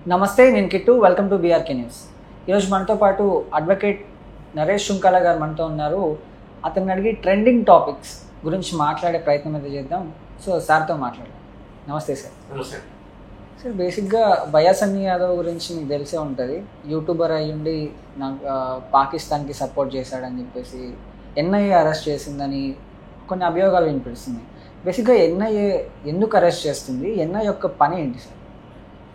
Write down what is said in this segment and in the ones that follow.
నమస్తే, నేను Kittu. Welcome to BRK news. ఈరోజు మనతో పాటు అడ్వకేట్ నరేష్ శుంకాల గారు మనతో ఉన్నారు. అతన్ని అడిగి ట్రెండింగ్ టాపిక్స్ గురించి మాట్లాడే ప్రయత్నం అయితే చేద్దాం. సో సార్తో మాట్లాడదాం. నమస్తే సార్. నమస్తే సార్, బేసిక్గా బయాసన్నీ యాదవ్ గురించి మీకు తెలిసే ఉంటుంది. యూట్యూబర్ అయ్యుండి నాకు పాకిస్తాన్కి సపోర్ట్ చేశాడని చెప్పేసి ఎన్ఐఏ అరెస్ట్ చేసిందని కొన్ని అభియోగాలు వినిపిస్తుంది. బేసిక్గా ఎన్ఐఏ ఎందుకు అరెస్ట్ చేస్తుంది? ఎన్ఐఏ యొక్క పని ఏంటి సార్?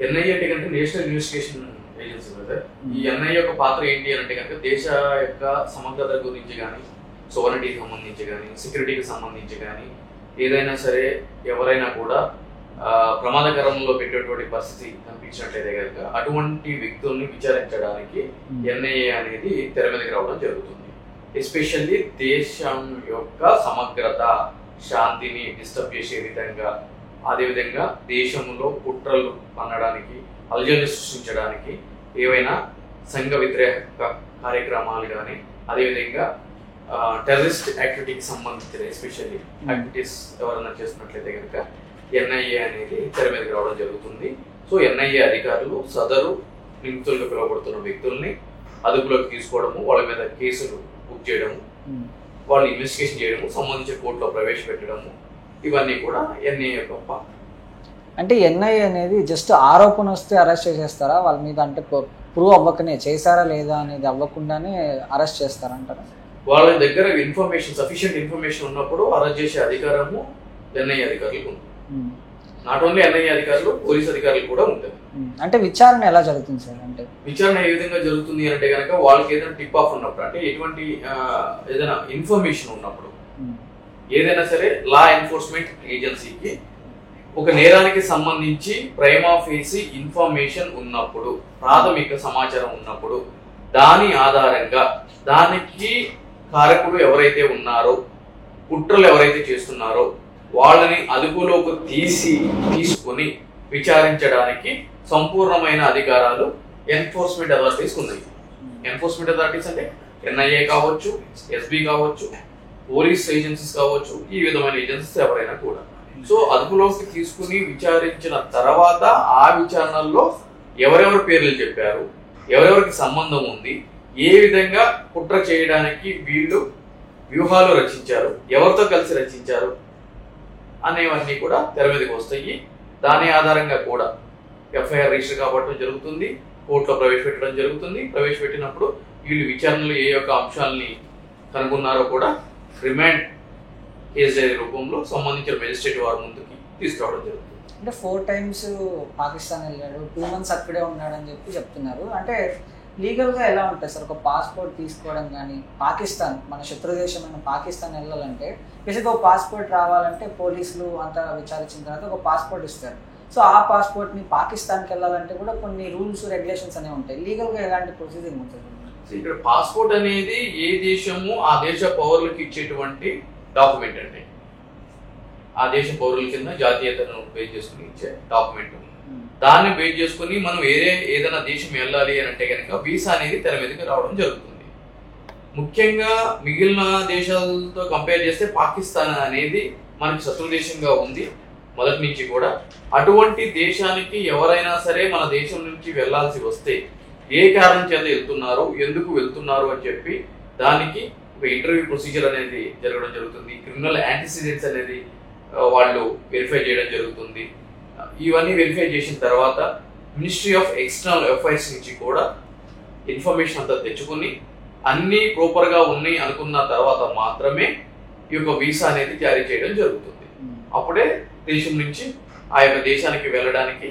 ఎన్ఐఏ అంటే కనుక నేషనల్ ఇన్వెస్టిగేషన్ ఏజెన్సీ కదా. ఈ ఎన్ఐఏ యొక్క పాత్ర ఏంటి అంటే కనుక దేశ యొక్క సమగ్రత గురించి కానీ, సోవరెనిటీకి సంబంధించి కానీ, సెక్యూరిటీకి సంబంధించి కానీ ఏదైనా సరే ఎవరైనా కూడా ప్రమాదకరంలో పెట్టేటువంటి పరిస్థితి కనిపించినట్లయితే కనుక అటువంటి వ్యక్తుల్ని విచారించడానికి ఎన్ఐఏ అనేది తెర మీదకి రావడం జరుగుతుంది. ఎస్పెషల్లీ దేశం యొక్క సమగ్రత, శాంతిని డిస్టర్బ్ చేసే విధంగా, అదేవిధంగా దేశంలో కుట్రలు పన్నడానికి, అలజడి సృష్టించడానికి ఏవైనా సంఘ వ్యతిరేక కార్యక్రమాలు కానీ, అదేవిధంగా టెర్రరిస్ట్ యాక్టివిటీకి సంబంధించిన ఎస్పెషల్లీ యాక్టివిటీస్ ఎవరైనా చేస్తున్నట్లయితే కనుక ఎన్ఐఏ అనేది తెర మీదకి రావడం జరుగుతుంది. సో ఎన్ఐఏ అధికారులు సదరు నిందితులుగా పిలువబడుతున్న వ్యక్తుల్ని అదుపులోకి తీసుకోవడము, వాళ్ళ మీద కేసులు బుక్ చేయడము, వాళ్ళు ఇన్వెస్టిగేషన్ చేయడము, సంబంధించిన కోర్టులో ప్రవేశపెట్టడము, ఇవన్నీ కూడా ఎన్ఐఏ గొప్ప. అంటే ఎన్ఐఏ అనేది జస్ట్ ఆరోపణ వస్తే అరెస్ట్ చేసేస్తారా వాళ్ళ మీద? అంటే ప్రూవ్ అవ్వకనే చేశారా లేదా అనేది అవ్వకుండానే అరెస్ట్ చేస్తారంటారా? వాళ్ళ దగ్గర ఇన్ఫర్మేషన్, సఫిషియెంట్ ఇన్ఫర్మేషన్ ఉన్నప్పుడు అరెస్ట్ చేసే అధికారము ఎన్ఐఏ అధికారులకు ఉంది. నాట్ ఓన్లీ ఎన్ఐఏ అధికారులు, పోలీస్ అధికారులు కూడా ఉంటారు. అంటే విచారణ ఎలా జరుగుతుంది సార్? అంటే విచారణ ఏ విధంగా జరుగుతుంది అంటే కనుక వాళ్ళకి ఏదైనా టిప్ ఆఫ్ ఉన్నప్పుడు, అంటే ఎటువంటి ఏదైనా ఇన్ఫర్మేషన్ ఉన్నప్పుడు, ఏదైనా సరే లా ఎన్ఫోర్స్మెంట్ ఏజెన్సీకి ఒక నేరానికి సంబంధించి ప్రైమా ఫేసి ఇన్ఫర్మేషన్ ఉన్నప్పుడు, ప్రాథమిక సమాచారం ఉన్నప్పుడు, దాని ఆధారంగా దానికి కారకులు ఎవరైతే ఉన్నారో, కుట్రలు ఎవరైతే చేస్తున్నారో వాళ్ళని అదుపులోకి తీసుకొని విచారించడానికి సంపూర్ణమైన అధికారాలు ఎన్ఫోర్స్మెంట్ అథారిటీస్ ఉన్నాయి. ఎన్ఫోర్స్మెంట్ అథారిటీస్ అంటే ఎన్ఐఏ కావచ్చు, ఎస్బీ కావచ్చు, పోలీస్ ఏజెన్సీస్ కావచ్చు, ఈ విధమైన ఏజెన్సీస్ ఎవరైనా కూడా. సో అదుపులోకి తీసుకుని విచారించిన తర్వాత ఆ విచారణల్లో ఎవరెవరి పేర్లు చెప్పారు, ఎవరెవరికి సంబంధం ఉంది, ఏ విధంగా కుట్ర చేయడానికి వీళ్ళు వ్యూహాలు రచించారు, ఎవరితో కలిసి రచించారు అనేవన్నీ కూడా తెర మీదకి వస్తాయి. దాని ఆధారంగా కూడా ఎఫ్ఐఆర్ రిజిస్టర్ కాబట్టడం జరుగుతుంది, కోర్టులో ప్రవేశపెట్టడం జరుగుతుంది. ప్రవేశపెట్టినప్పుడు వీళ్ళు విచారణలో ఏ యొక్క అంశాలని కనుగొన్నారో కూడా రిమాండ్ కేసు రూపంలో సంబంధించిన మెజిస్ట్రేట్ వారి ముందుకి తీసుకురావడం జరుగుతుంది. అంటే 4 times పాకిస్తాన్ వెళ్ళాడు, 2 months అక్కడే ఉన్నాడని చెప్తున్నారు. అంటే లీగల్గా ఎలా ఉంటుంది సార్? ఒక పాస్పోర్ట్ తీసుకోవడం కానీ, పాకిస్తాన్ మన శత్రుదేశమైన పాకిస్తాన్ వెళ్ళాలంటే బేసిక్గా ఒక పాస్పోర్ట్ రావాలంటే పోలీసులు అంతా విచారించిన తర్వాత ఒక పాస్పోర్ట్ ఇస్తారు. సో ఆ పాస్పోర్ట్ని పాకిస్తాన్కి వెళ్ళాలంటే కూడా కొన్ని రూల్స్, రెగ్యులేషన్స్ అనేవి ఉంటాయి. లీగల్గా ఎలాంటి ప్రొసీజర్ ఉంటుంది? ఇక్కడ పాస్పోర్ట్ అనేది ఏ దేశము ఆ దేశ పౌరులకు ఇచ్చేటువంటి డాక్యుమెంట్ అండి. ఆ దేశ పౌరుల కింద జాతీయతను బేస్ చేసుకుని ఇచ్చే డాక్యుమెంట్. దాన్ని బేస్ చేసుకుని మనం ఏదైనా దేశం వెళ్ళాలి అని అంటే కనుక వీసా అనేది తెర మీదకి రావడం జరుగుతుంది. ముఖ్యంగా మిగిలిన దేశాలతో కంపేర్ చేస్తే పాకిస్తాన్ అనేది మనకి శత్రు దేశంగా ఉంది మొదటి నుంచి కూడా. అటువంటి దేశానికి ఎవరైనా సరే మన దేశం నుంచి వెళ్లాల్సి వస్తే ఏ కారణం చేత వెళ్తున్నారు, ఎందుకు వెళ్తున్నారు అని చెప్పి దానికి ఒక ఇంటర్వ్యూ ప్రొసీజర్ అనేది జరగడం జరుగుతుంది. క్రిమినల్ యాంటిసిడెంట్స్ అనేది వాళ్ళు వెరిఫై చేయడం జరుగుతుంది. ఇవన్నీ వెరిఫై చేసిన తర్వాత మినిస్ట్రీ ఆఫ్ ఎక్స్టర్నల్ అఫైర్స్ నుంచి కూడా ఇన్ఫర్మేషన్ అంతా తెచ్చుకుని అన్నీ ప్రాపర్గా ఉన్నాయి అనుకున్న తర్వాత మాత్రమే ఈ యొక్క వీసా అనేది జారీ చేయడం జరుగుతుంది. అప్పుడే దేశం నుంచి ఆ యొక్క దేశానికి వెళ్ళడానికి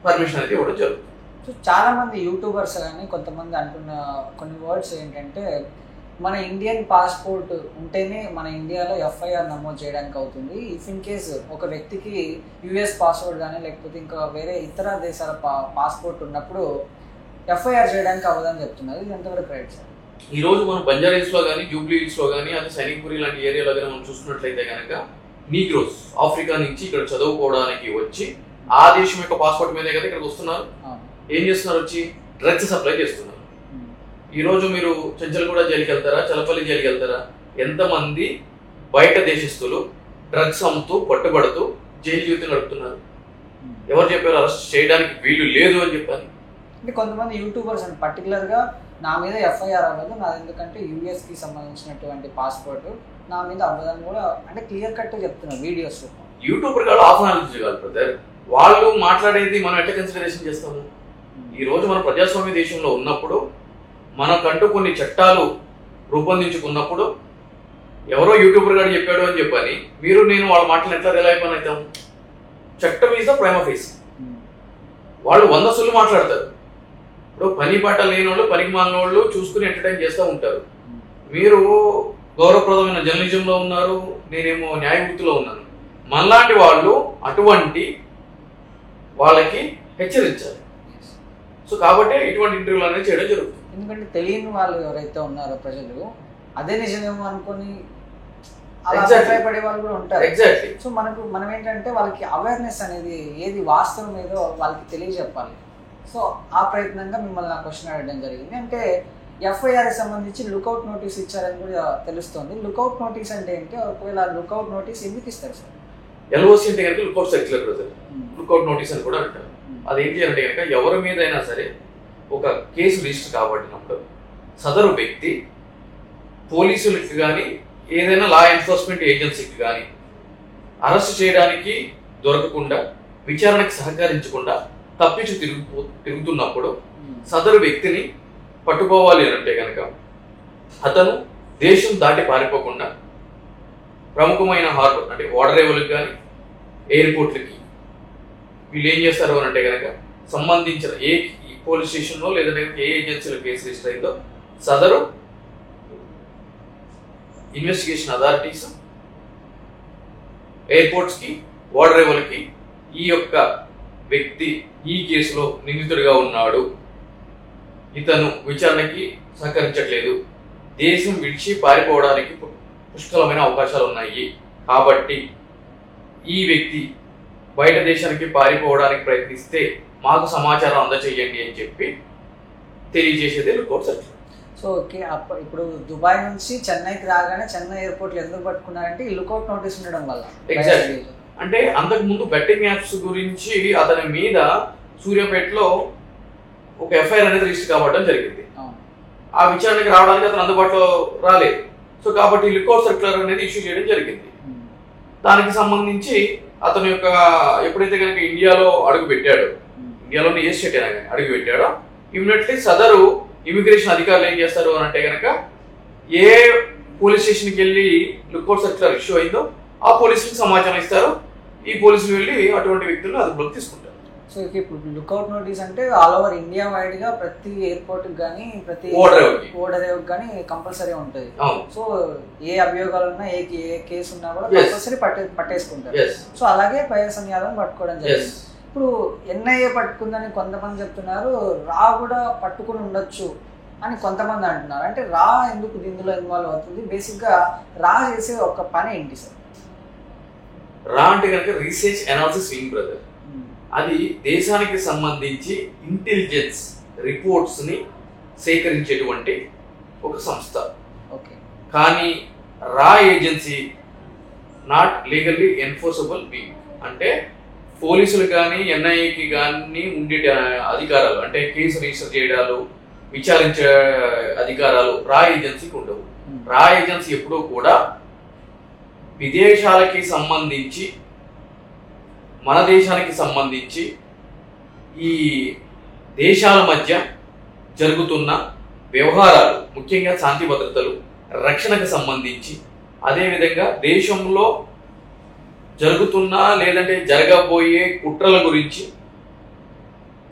పర్మిషన్ అనేది ఇవ్వడం జరుగుతుంది. సో చాలామంది యూట్యూబర్స్ కానీ కొంతమంది అంటున్న కొన్ని వర్డ్స్ ఏంటంటే, మన ఇండియన్ పాస్పోర్ట్ ఉంటేనే మన ఇండియాలో ఎఫ్ఐఆర్ నమోదు చేయడానికి అవుతుంది. ఇఫ్ ఇన్ కేసు ఒక వ్యక్తికి యుఎస్ పాస్పోర్ట్ కానీ లేకపోతే ఇంకా వేరే ఇతర దేశాల పాస్పోర్ట్ ఉన్నప్పుడు ఎఫ్ఐఆర్ చేయడానికి అవ్వదని చెప్తున్నారు. ఇది ఎంతవరకు రైట్ సార్? ఈ రోజు మనం బంజారా హిల్స్ లో కానీ, జూబ్లీ హిల్స్ లో కానీ, అదే సైనిక్పురి లాంటి ఏరియాలో కానీ మనం చూసుకున్నట్లయితే కనుక నీగ్రోస్ ఆఫ్రికా నుంచి ఇక్కడ చదువుకోవడానికి వచ్చి ఆ దేశం యొక్క పాస్పోర్ట్ మీదే కదా ఇక్కడికి వస్తున్నారు. ఏం చేస్తున్నారు? వచ్చి డ్రగ్స్ సప్లై చేస్తున్నారు. ఈ రోజు మీరు చెంచల్గూడ జైలుకి వెళ్తారా, చలపల్లి జైలుకి వెళ్తారా? ఎంతమంది బయట దేశస్తులు డ్రగ్స్ అమ్ముతూ పట్టుబడుతూ జైలు జీవితం గడుపుతున్నారు. ఎవరు చెప్పారు అరెస్ట్ చేయడానికి వీలు లేదు అని చెప్పారు? అంటే కొంతమంది యూట్యూబర్స్ అండ్ పర్టికులర్గా నా మీద ఎఫ్ఐఆర్ అవ్వదు, నాది ఎందుకంటే యూఎస్కి సంబంధించినటువంటి పాస్పోర్ట్ నా మీద అవ్వదని కూడా అంటే క్లియర్ కట్ చెప్తున్నారు వీడియోస్. యూట్యూబర్ గారు ఆఫ్ ఆలోచించగలరు బ్రదర్. వాళ్ళు మాట్లాడేది మనం ఎట్లా కన్సిడరేషన్ చేస్తాము? ఈ రోజు మనం ప్రజాస్వామ్య దేశంలో ఉన్నప్పుడు మనకంటూ కొన్ని చట్టాలు రూపొందించుకున్నప్పుడు ఎవరో యూట్యూబర్ గారు చెప్పాడు అని చెప్పని మీరు నేను వాళ్ళ మాటలు ఎట్లా రిలై అవుతాం? చట్టం is the prime of face. వాళ్ళు 100 సుళ్ళు మాట్లాడతారు. ఇప్పుడు పని పాట లేని వాళ్ళు, పనికి మాలిన వాళ్ళు చూసుకుని ఎంటర్టైన్ చేస్తూ ఉంటారు. మీరు గౌరవప్రదమైన జర్నలిజంలో ఉన్నారు, నేనేమో న్యాయ వృత్తిలో ఉన్నాను. మనలాంటి వాళ్ళు అటువంటి వాళ్ళకి హెచ్చరించాలి. సో కాబట్టి ఇటువంటి ఇంటర్వ్యూలు అనేది చేయడం జరుగుతుంది. ఎందుకంటే తెలియని వాళ్ళు ఎవరైతే ఉన్నారో ప్రజలు అదే నిజమేమో అనుకొని అలా భయపడే వాళ్ళు కూడా ఉంటారు. ఎగ్జాక్ట్లీ. సో మనం ఏంటంటే వాళ్ళకి అవేర్నెస్ అనేది ఏది వాస్తవం ఏదో వాళ్ళకి తెలియజెప్పాలి. సో ఆ ప్రయత్నంగా మిమ్మల్ని నా క్వశ్చన్ అడగడం జరిగింది. అంటే ఎఫ్ఐఆర్ సంబంధించి లుకౌట్ నోటీస్ ఇచ్చారని కూడా తెలుస్తుంది. లుకౌట్ నోటీస్ అంటే ఏంటి, ఒకవేళ లుకౌట్ నోటీస్ ఎందుకు ఇస్తారు సార్? ఎల్ఓసి అంటే కనుక lookout circular brother, lookout notice అని కూడా అంటారు. అదేంటి అంటే కనుక ఎవరి మీద అయినా సరే ఒక కేసు రిజిస్టర్ కాబట్టినప్పుడు సదరు వ్యక్తి పోలీసులకి కానీ ఏదైనా లా ఎన్ఫోర్స్మెంట్ ఏజెన్సీకి కానీ అరెస్ట్ చేయడానికి దొరకకుండా, విచారణకు సహకరించకుండా తప్పించి తిరుగుతున్నప్పుడు సదరు వ్యక్తిని పట్టుకోవాలి అంటే కనుక అతను దేశం దాటి పారిపోకుండా ప్రముఖమైన హార్బర్ అంటే ఓడరేవులకు కానీ ఎయిర్పోర్ట్లకి వీళ్ళు ఏం చేస్తారు అని అంటే కనుక సంబంధించిన ఏ పోలీస్ స్టేషన్లో లేదంటే ఏ ఏజెన్సీలో కేసు రిజిస్టర్ అయిందో సదరు ఇన్వెస్టిగేషన్ అథారిటీస్ ఎయిర్పోర్ట్స్కి ఓడరేవులకి ఈ యొక్క వ్యక్తి ఈ కేసులో నిందితుడిగా ఉన్నాడు, ఇతను విచారణకి సహకరించట్లేదు, దేశం విడిచి పారిపోవడానికి పుష్కలమైన అవకాశాలు ఉన్నాయి, కాబట్టి ఈ వ్యక్తి బయట దేశానికి పారిపోవడానికి ప్రయత్నిస్తే మాకు సమాచారం అందజేయండి అని చెప్పి తెలియజేసేదే లుకౌట్ సర్క్యులర్. సో ఓకే, ఇప్పుడు దుబాయ్ నుంచి చెన్నైకి రాగానే చెన్నై ఎయిర్పోర్ట్లో ఎందుకు పట్టుకున్నారంటే ఈ లుకౌట్ నోటీస్ ఉండడం వల్ల. ఎగ్జాక్ట్లీ. అంటే అంతకు ముందు బెట్టింగ్ యాప్స్ గురించి అతని మీద సూర్యాపేటలో ఒక ఎఫ్ఐఆర్ అనేది రిజిస్టర్ కావడం జరిగింది. ఆ విచారణకి రావడానికి అతను అందుబాటులో రాలేదు. సో కాబట్టి లుకౌట్ సర్క్యులర్ అనేది ఇష్యూ చేయడం జరిగింది. దానికి సంబంధించి అతని యొక్క ఎప్పుడైతే కనుక ఇండియాలో అడుగు పెట్టాడో, ఇండియాలోనే ఏ స్టేట్ అయినా కానీ అడుగు పెట్టాడో, ఇమ్మీడియట్లీ సదరు ఇమిగ్రేషన్ అధికారులు ఏం చేస్తారు అని అంటే కనుక ఏ పోలీస్ స్టేషన్కి వెళ్ళి లుకౌట్ సర్క్యులర్ ఇష్యూ అయిందో ఆ పోలీసులకు సమాచారం ఇస్తారు. ఈ పోలీసులు వెళ్ళి అటువంటి వ్యక్తులను అదుపులోకి తీసుకుంటారు. సో ఇప్పుడు లుకౌట్ నోటీస్ అంటే ఆల్ ఓవర్ ఇండియా వైడ్ గా ప్రతి ఎయిర్పోర్ట్ కానీ ప్రతి ఓడరేవ్ కానీ కంపల్సరీ ఉంటుంది. సో ఏ అభియోగాలు ఉన్నా ఏ కేసు ఉన్నా కూడా కంపల్సరీ పట్టేసుకుంటారు. సో అలాగే పైఎస్ఎన్ యాదవ్ పట్టుకోవడం జరిగింది. ఇప్పుడు ఎన్ఐఏ పట్టుకుందని కొంతమంది చెప్తున్నారు, రా కూడా పట్టుకుని ఉండొచ్చు అని కొంతమంది అంటున్నారు. అంటే రా ఎందుకు ఇందులో ఇన్వాల్వ్ అవుతుంది? బేసిక్ గా రా చేసే ఒక పని ఏంటి సార్? రా అంటే కనుక రీసెర్చ్ అనాలిసిస్ వింగ్ బ్రదర్. అది దేశానికి సంబంధించి ఇంటెలిజెన్స్ రిపోర్ట్స్ ని సేకరించేటువంటి ఒక సంస్థ. కానీ రా agency not legally enforceable wing. అంటే పోలీసులు కానీ ఎన్ఐఏకి కానీ ఉండే అధికారాలు అంటే కేసు రిజిస్టర్ చేయడాలు, విచారించే అధికారాలు రా ఏజెన్సీకి ఉండవు. రా ఏజెన్సీ ఎప్పుడూ కూడా విదేశాలకి సంబంధించి, మన దేశానికి సంబంధించి ఈ దేశాల మధ్య జరుగుతున్న వ్యవహారాలు, ముఖ్యంగా శాంతి భద్రతలు, రక్షణకు సంబంధించి, అదేవిధంగా దేశంలో జరుగుతున్న లేదంటే జరగబోయే కుట్రల గురించి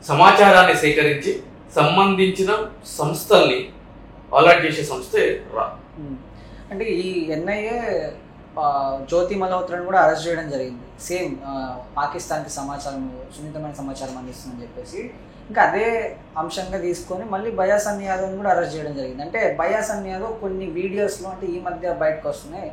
సమాచారాన్ని సేకరించి సంబంధించిన సంస్థల్ని అలర్ట్ చేసే సంస్థే రా. అంటే ఈ ఎన్ఐఏ జ్యోతి మల్హోత్రాని కూడా అరెస్ట్ చేయడం జరిగింది. సేమ్ పాకిస్తాన్కి సమాచారం, సున్నితమైన సమాచారం అందిస్తుందని చెప్పేసి ఇంకా అదే అంశంగా తీసుకొని మళ్ళీ బయాసన్ యాదవ్ని కూడా అరెస్ట్ చేయడం జరిగింది. అంటే బయాసన్ యాదవ్ కొన్ని వీడియోస్లో అంటే ఈ మధ్య బయటకు వస్తున్నాయి.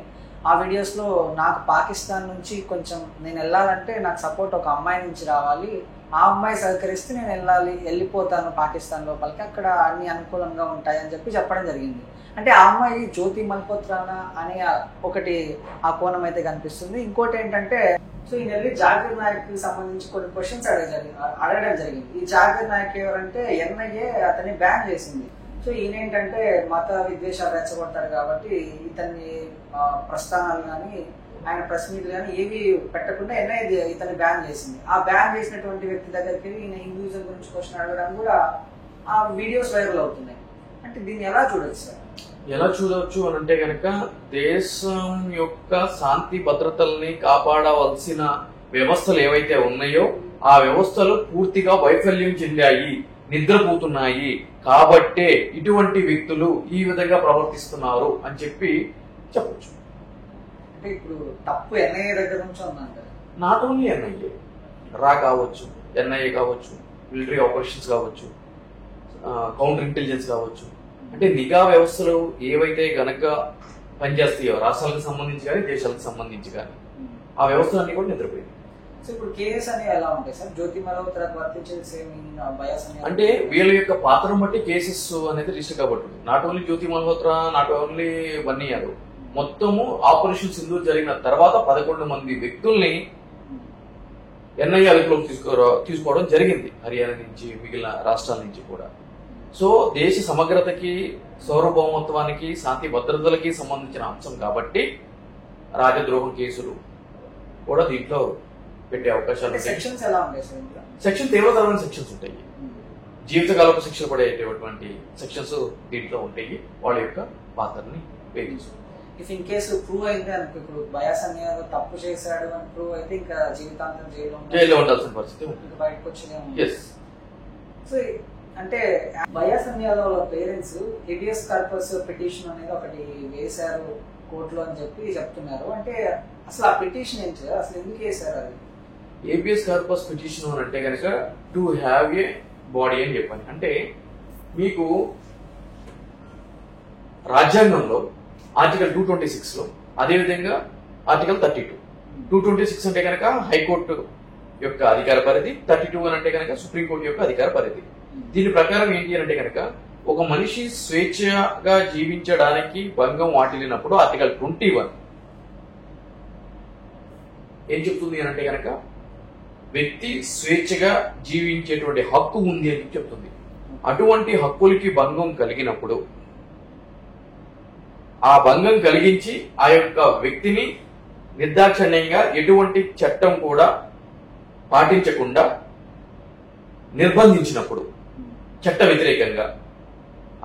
ఆ వీడియోస్లో నాకు పాకిస్తాన్ నుంచి కొంచెం నేను వెళ్ళాలంటే నాకు సపోర్ట్ ఒక అమ్మాయి నుంచి రావాలి, ఆ అమ్మాయి సహకరిస్తే నేను వెళ్ళిపోతాను పాకిస్తాన్ లోపలికి, అక్కడ అన్ని అనుకూలంగా ఉంటాయని చెప్పడం జరిగింది. అంటే ఆ అమ్మాయి జ్యోతి మల్హోత్రానా అనే ఒకటి ఆ కోణం అయితే కనిపిస్తుంది. ఇంకోటి ఏంటంటే సో ఈయన వెళ్ళి జాకిర్ నాయక్ కి సంబంధించి కొన్ని క్వశ్చన్స్ అడగడం జరిగింది. ఈ జాకిర్ నాయక్ ఎవరంటే ఎన్ఐఏ అతన్ని బ్యాన్ చేసింది. సో ఈయన ఏంటంటే మత విద్వేషాలు రెచ్చగొడతాడు కాబట్టి ఇతన్ని ప్రస్థానాలు కానీ ఆయన ప్రెస్ మీట్లు కానీ ఏవి పెట్టకుండా ఎన్ఐఏ ఇతన్ని బ్యాన్ చేసింది. ఆ బ్యాన్ చేసినటువంటి వ్యక్తి దగ్గరికి ఈయన హిందూయిజం గురించి క్వశ్చన్ అడగడం కూడా ఆ వీడియోస్ వైరల్ అవుతున్నాయి. అంటే దీన్ని ఎలా చూడొచ్చు సార్? ఎలా చూడవచ్చు అని అంటే కనుక దేశం యొక్క శాంతి భద్రతల్ని కాపాడవలసిన వ్యవస్థలు ఏవైతే ఉన్నాయో ఆ వ్యవస్థలు పూర్తిగా వైఫల్యం చెందాయి, నిద్రపోతున్నాయి. కాబట్టే ఇటువంటి వ్యక్తులు ఈ విధంగా ప్రవర్తిస్తున్నారు అని చెప్పి చెప్పచ్చు. అంటే ఇప్పుడు తప్పు ఎన్ఐఏ దగ్గర నుంచి ఉందంటారు. నాట్ ఓన్లీ ఎన్ఐఏ, రా కావచ్చు, ఎన్ఐఏ కావచ్చు, మిలిటరీ ఆపరేషన్స్ కావచ్చు, కౌంటర్ ఇంటెలిజెన్స్ కావచ్చు. అంటే నిఘా వ్యవస్థలు ఏవైతే గనక పనిచేస్తాయో రాష్ట్రాలకు సంబంధించి కానీ దేశాలకు సంబంధించి కానీ ఆ వ్యవస్థలన్నీ కూడా నిద్రపోయింది. సో ఇప్పుడు కేఎస్ అని ఎలా ఉంటాయి సార్? జ్యోతి మల్హోత్రాకు వర్తించేది సేమ్ బయాస్ అని అంటే వీళ్ళ యొక్క పాత్రను బట్టి కేసెస్ అనేది రిజిస్టర్ కాబట్టుంది. Not only Jyoti Malhotra, not only Bunny Yadav, మొత్తము ఆపరేషన్ సింధూర్ జరిగిన తర్వాత 11 మంది వ్యక్తుల్ని ఎన్ఐఏ అదుపులోకి తీసుకోవడం జరిగింది, హర్యానా నుంచి మిగిలిన రాష్ట్రాల నుంచి కూడా. సో దేశ సమగ్రతకి, సార్వభౌమత్వానికి, శాంతి భద్రతలకి సంబంధించిన అంశం కాబట్టి రాజద్రోహం కేసులు కూడా దీంట్లో పెట్టే అవకాశాలు ఉంటాయి. సెక్షన్ తీవ్రతరమైన సెక్షన్స్ ఉంటాయి, జీవితకాలపు శిక్షలు పడేటటువంటి సెక్షన్స్ దీంట్లో ఉంటాయి. వాళ్ళ యొక్క పాత్రని వేధించు. ఇఫ్ ఇన్ కేసు ప్రూవ్ అయింది అనుకో, ఇప్పుడు బయాస్ అనేది తప్పు చేశాడు అని ప్రూవ్ అయితే ఇంకా జీవితాంతం జైల్లో ఉండాల్సిన పరిస్థితి ఇంకా బయటకు వచ్చింది. సో అంటే bias Yadav parents habeas corpus petition అనేది ఒకటి వేశారు కోర్టులో అని చెప్పి చెప్తున్నారు. అంటే అసలు ఆ పిటిషన్ ఏంటి సార్? అసలు ఎందుకు వేశారు అది? ఏబిఎస్ కార్పస్ పిటిషన్ అని అంటే కనుక టు హ్యావ్ ఏ బాడీ అని చెప్పాను. అంటే మీకు రాజ్యాంగంలో ఆర్టికల్ 226 లో, అదేవిధంగా ఆర్టికల్ 32. 226 అంటే కనుక హైకోర్టు యొక్క అధికార పరిధి, 32 అని అంటే కనుక సుప్రీంకోర్టు యొక్క అధికార పరిధి. దీని ప్రకారం ఏంటి అంటే కనుక ఒక మనిషి స్వేచ్ఛగా జీవించడానికి భంగం వాటిల్లినప్పుడు ఆర్టికల్ 21 ఏం చెప్తుంది అని అంటే కనుక వ్యక్తి స్వేచ్ఛగా జీవించేటువంటి హక్కు ఉంది అని చెప్తుంది. అటువంటి హక్కులకి భంగం కలిగినప్పుడు ఆ భంగం కలిగించి ఆ యొక్క వ్యక్తిని నిర్దాక్షిణ్యంగా ఎటువంటి చట్టం కూడా పాటించకుండా నిర్బంధించినప్పుడు చట్ట వ్యతిరేకంగా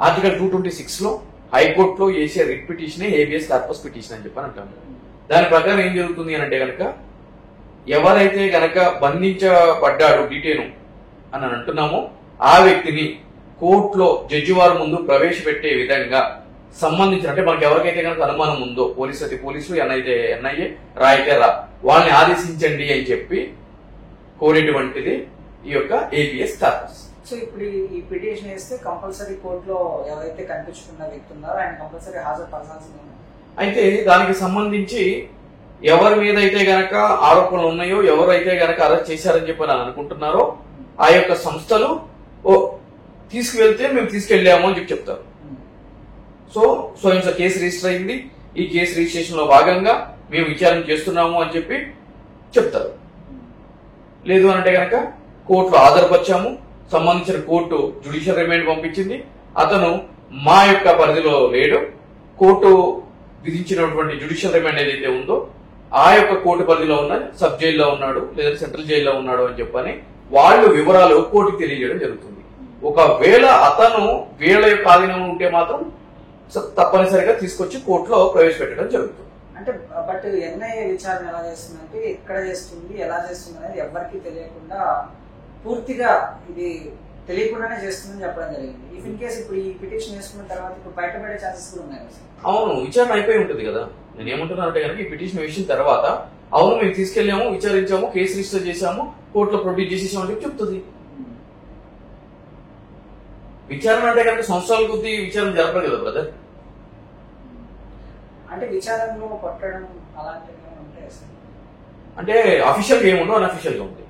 ఆర్టికల్ 226 లో హైకోర్టులో వేసే writ petition habeas corpus petition అని చెప్పని అంటాము. దాని ప్రకారం ఏం జరుగుతుంది అని అంటే కనుక ఎవరైతే గనక బంధించబడ్డాడు, డిటైన్ అని అంటున్నామో ఆ వ్యక్తిని కోర్టులో జడ్జి వారి ముందు ప్రవేశపెట్టే విధంగా సంబంధించిన, అంటే మనకి ఎవరికైతే కనుక అనుమానం ఉందో, పోలీసు అయితే పోలీసు, ఎన్ఐఏ, రా అయితే రా, వాళ్ళని ఆదేశించండి అని చెప్పి కోరేటువంటిది ఈ యొక్క ఏబిఎస్ కార్పస్. సో ఇప్పుడు ఈ పిటిషన్ వేస్తే కంపల్సరీ కోర్టులో ఎవరైతే కనిపించుకున్న వ్యక్తి ఉన్నారో ఆయన కంపల్సరీ హాజరుపరచాల్సిందే. అయితే దానికి సంబంధించి ఎవరి మీద అయితే గనక ఆరోపణలు ఉన్నాయో, ఎవరైతే గనక అరెస్ట్ చేశారని చెప్పి అని అనుకుంటున్నారో ఆ యొక్క సంస్థలు తీసుకువెళ్తే మేము తీసుకెళ్లాము అని చెప్పి చెప్తారు. సో స్వయం కేసు రిజిస్టర్ అయింది, ఈ కేసు రిజిస్ట్రేషన్ లో భాగంగా మేము విచారణ చేస్తున్నాము అని చెప్పి చెప్తారు. లేదు అంటే గనక కోర్టులో హాజరుపరిచాము, సంబంధించిన కోర్టు జ్యుడిషియల్ రిమాండ్ పంపించింది, అతను మా యొక్క పరిధిలో లేడు, కోర్టు విధించినటువంటి జ్యుడిషియల్ రిమాండ్ ఏదైతే ఉందో ఆ యొక్క కోర్టు పరిధిలో ఉన్న సబ్ జైల్లో ఉన్నాడు లేదా సెంట్రల్ జైల్లో ఉన్నాడు అని చెప్పని వాళ్ళు వివరాలు కోర్టుకు తెలియజేయడం జరుగుతుంది. ఒకవేళ అతను వీళ్ళ యొక్క ఆధీనంలో ఉంటే మాత్రం తప్పనిసరిగా తీసుకొచ్చి కోర్టులో ప్రవేశపెట్టడం జరుగుతుంది. అంటే బట్ ఎన్ఐఏ విచారణ ఎలా చేస్తుందంటే ఎక్కడ చేస్తుంది, ఎలా చేస్తుంది అనేది ఎవరికి తెలియకుండా పూర్తిగా ఇది తెలియకుండానే చేస్తుందని చెప్పడం జరిగింది. ఇఫ్ ఇన్ కేసు ఇప్పుడు ఈ పిటిషన్ వేసుకున్న తర్వాత ఇప్పుడు బయటపడే ఛాన్సెస్ కూడా ఉన్నాయి. అవును, విచారణ అయిపోయి ఉంటుంది కదా. నేను ఏమంటున్నానంటే కనుక ఈ పిటిషన్ వేసిన తర్వాత అవును మేము తీసుకెళ్లాము, విచారించాము, కేసు రిజిస్టర్ చేశాము, కోర్టులో ప్రొడ్యూస్ చేసేసాము అని చెప్తుంది. విచారణ అంటే కనుక సంవత్సరాల కొద్దీ విచారణ జరపరు కదా బ్రదర్. అంటే విచారణలో కొట్టడం అలాంటివి ఉంటాయి అంటే అఫీషియల్ గా ఏముండో అన్అఫీషియల్ గా ఉంది.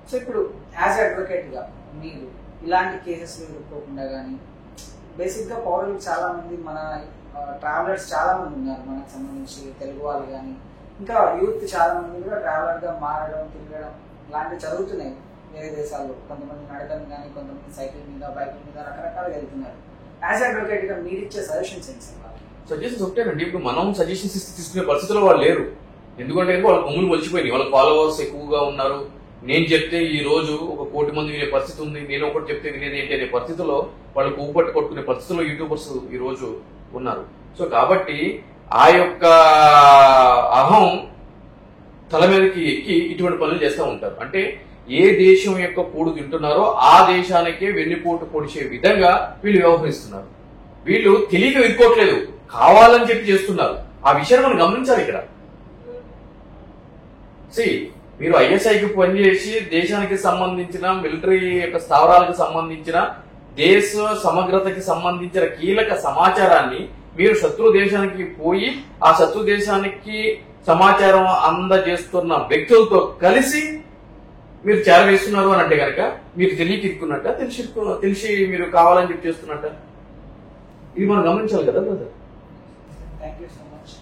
సో ఇప్పుడు యాజ్ అడ్వకేట్ గా మీరు ఇలాంటి కేసెస్ ఎదుర్కోకుండా కానీ బేసిక్ గా పౌరులు చాలా మంది, మన ట్రావెలర్స్ చాలా మంది ఉన్నారు మనకు సంబంధించి, తెలుగు వాళ్ళు కానీ ఇంకా యూత్ చాలా మంది కూడా ట్రావెలర్ గా మారడం, తిరగడం ఇలాంటివి జరుగుతున్నాయి వేరే దేశాల్లో. కొంతమంది నడకని కానీ, కొంతమంది సైకిల్ మీద, బైక్ మీద రకరకాలుగా వెళ్తున్నారు. యాజ్ అడ్వకేట్ గా మీరు ఇచ్చే సజెషన్స్ ఏంటి సార్? సజెషన్స్ ఒకటేనండి. ఇప్పుడు మనం సజెషన్స్ తీసుకునే పరిస్థితుల్లో వాళ్ళు లేరు. ఎందుకంటే వాళ్ళ కొమ్ములు మలిచిపోయినాయి, వాళ్ళ ఫాలోవర్స్ ఎక్కువగా ఉన్నారు. నేను చెప్తే ఈ రోజు 1 కోటి మంది వినే పరిస్థితి ఉంది, నేను ఒకటి చెప్తే వినేది ఏంటి అనే పరిస్థితుల్లో వాళ్ళు కూపట్టు కొట్టుకునే పరిస్థితుల్లో యూట్యూబర్స్ ఈ రోజు ఉన్నారు. సో కాబట్టి ఆ యొక్క అహం తల మీదకి ఎక్కి ఇటువంటి పనులు చేస్తూ ఉంటారు. అంటే ఏ దేశం యొక్క కూడు తింటున్నారో ఆ దేశానికే వెన్నుపోటు పొడిచే విధంగా వీళ్ళు వ్యవహరిస్తున్నారు. వీళ్ళు తెలియక వినుకోవట్లేదు, కావాలని చెప్పి చేస్తున్నారు. ఆ విషయాన్ని మనం గమనించాలి ఇక్కడ. మీరు ఐఎస్ఐకి పనిచేసి దేశానికి సంబంధించిన మిలిటరీ యొక్క స్థావరాలకు సంబంధించిన దేశ సమగ్రతకి సంబంధించిన కీలక సమాచారాన్ని మీరు శత్రు దేశానికి పోయి ఆ శత్రు దేశానికి సమాచారం అందజేస్తున్న వ్యక్తులతో కలిసి మీరు చేరవేస్తున్నారు అని అంటే కనుక మీరు తెలియక ఇరుక్కున్నట్ట, తెలిసి మీరు కావాలని చెప్పి చేస్తున్నట్ట, ఇది మనం గమనించాలి కదా brother. Thank you so much.